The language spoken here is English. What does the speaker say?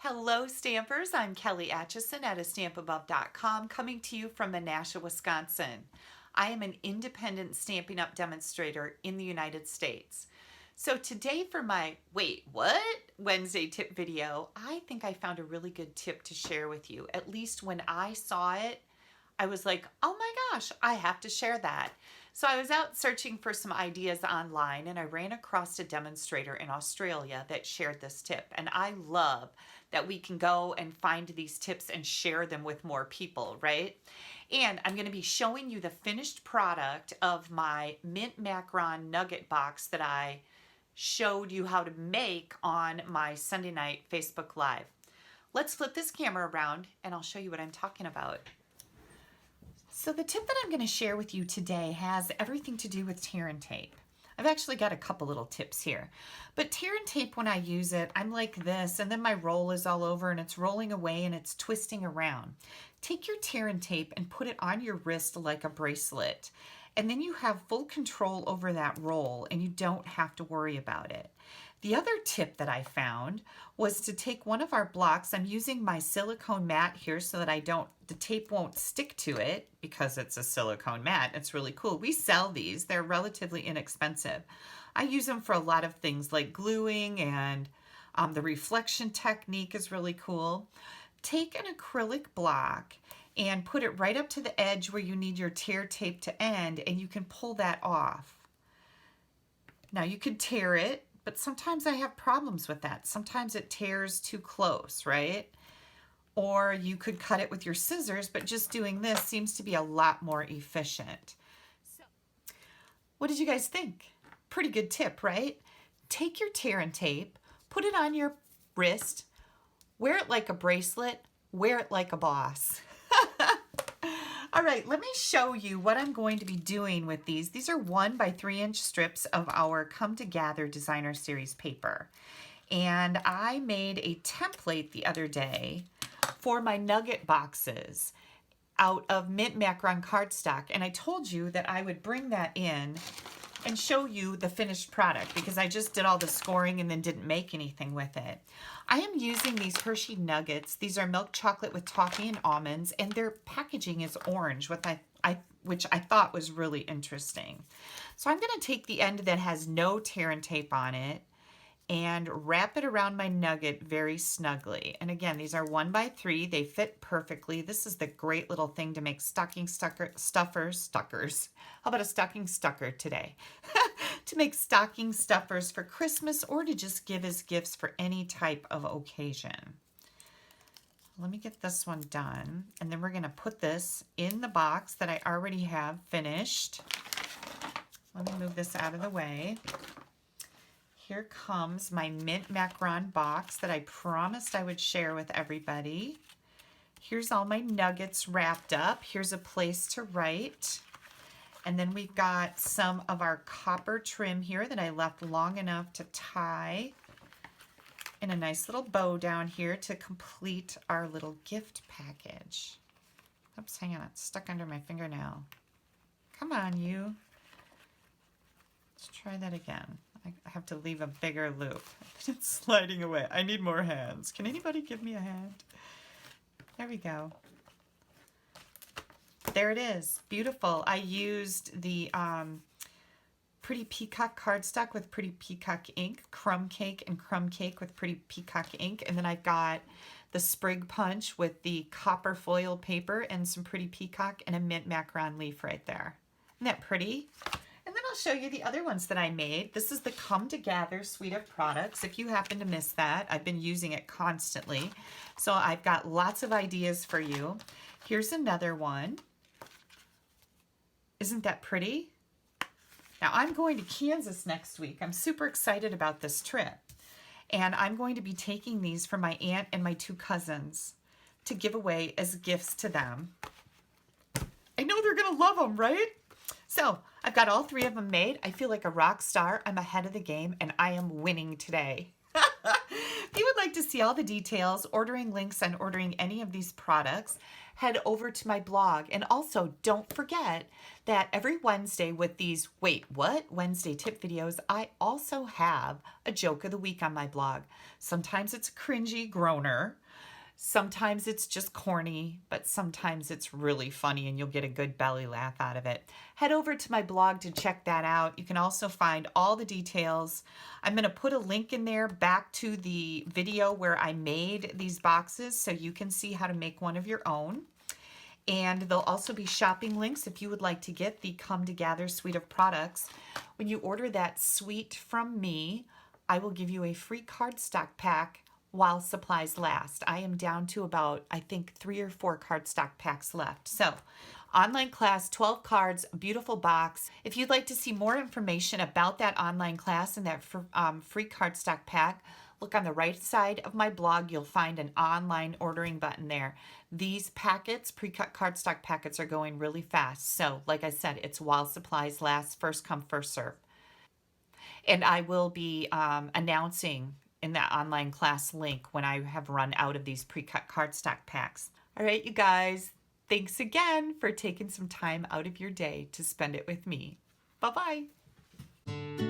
Hello Stampers, I'm Kelly Acheson at stampabove.com coming to you from Menasha, Wisconsin. I am an independent Stampin' Up! Demonstrator in the United States. So today for my Wait, what? Wednesday tip video, I think I found a really good tip to share with you. At least when I saw it, I was like, oh my gosh, I have to share that. So I was out searching for some ideas online and I ran across a demonstrator in Australia that shared this tip. And I love that we can go and find these tips and share them with more people, right? And I'm going to be showing you the finished product of my mint macaron nugget box that I showed you how to make on my Sunday night Facebook Live. Let's flip this camera around and I'll show you what I'm talking about. So the tip that I'm going to share with you today has everything to do with tear and tape. I've actually got a couple little tips here. But tear and tape, when I use it, I'm like this, and then my roll is all over and it's rolling away and it's twisting around. Take your tear and tape and put it on your wrist like a bracelet. And then you have full control over that roll and you don't have to worry about it. The other tip that I found was to take one of our blocks. I'm using my silicone mat here so that the tape won't stick to it because it's a silicone mat. It's really cool. We sell these. They're relatively inexpensive. I use them for a lot of things like gluing, and the reflection technique is really cool. Take an acrylic block and put it right up to the edge where you need your tear tape to end, and you can pull that off. Now you could tear it, but sometimes I have problems with that. Sometimes it tears too close, right? Or you could cut it with your scissors, but just doing this seems to be a lot more efficient. So, what did you guys think? Pretty good tip, right? Take your tear and tape, put it on your wrist, wear it like a bracelet, wear it like a boss. All right, let me show you what I'm going to be doing with these. These are 1 by 3 inch strips of our Come To Gather Designer Series paper. And I made a template the other day for my nugget boxes out of mint macaron cardstock. And I told you that I would bring that in and show you the finished product because I just did all the scoring and then didn't make anything with it. I am using these Hershey nuggets. These are milk chocolate with toffee and almonds, and their packaging is orange, which I thought was really interesting. So I'm going to take the end that has no tear and tape on it and wrap it around my nugget very snugly. And again, these are 1 by 3. They fit perfectly. This is the great little thing to make stocking stuffers. How about a stocking stucker today? To make stocking stuffers for Christmas or to just give as gifts for any type of occasion. Let me get this one done. And then we're going to put this in the box that I already have finished. Let me move this out of the way. Here comes my mint macaron box that I promised I would share with everybody. Here's all my nuggets wrapped up. Here's a place to write. And then we've got some of our copper trim here that I left long enough to tie in a nice little bow down here to complete our little gift package. Oops, hang on, it's stuck under my fingernail. Come on, you. Let's try that again. I have to leave a bigger loop. It's sliding away. I need more hands. Can anybody give me a hand? There we go. There it is. Beautiful. I used the Pretty Peacock cardstock with Pretty Peacock ink, Crumb Cake and Crumb Cake with Pretty Peacock ink, and then I've got the Sprig Punch with the copper foil paper and some Pretty Peacock and a mint macaron leaf right there. Isn't that pretty? And then I'll show you the other ones that I made. This is the Come To Gather suite of products. If you happen to miss that, I've been using it constantly. So I've got lots of ideas for you. Here's another one. Isn't that pretty? Now I'm going to Kansas next week. I'm super excited about this trip. And I'm going to be taking these for my aunt and my 2 cousins to give away as gifts to them. I know they're gonna love them, right? So I've got all 3 of them made. I feel like a rock star. I'm ahead of the game and I am winning today. If you would like to see all the details, ordering links, and ordering any of these products, head over to my blog. And also, don't forget that every Wednesday with these Wait What? Wednesday tip videos, I also have a joke of the week on my blog. Sometimes it's a cringy groaner. Sometimes it's just corny, but sometimes it's really funny and you'll get a good belly laugh out of it. Head over to my blog to check that out. You can also find all the details. I'm going to put a link in there back to the video where I made these boxes so you can see how to make one of your own. And there'll also be shopping links if you would like to get the Come Together suite of products. When you order that suite from me, I will give you a free cardstock pack while supplies last. I am down to about, I think, 3 or 4 cardstock packs left. So, online class, 12 cards, a beautiful box. If you'd like to see more information about that online class and that free cardstock pack, look on the right side of my blog. You'll find an online ordering button there. These packets, pre-cut cardstock packets, are going really fast. So, like I said, it's while supplies last, first come, first serve. And I will be announcing in that online class link when I have run out of these pre-cut cardstock packs. All right, you guys, thanks again for taking some time out of your day to spend it with me. Bye-bye.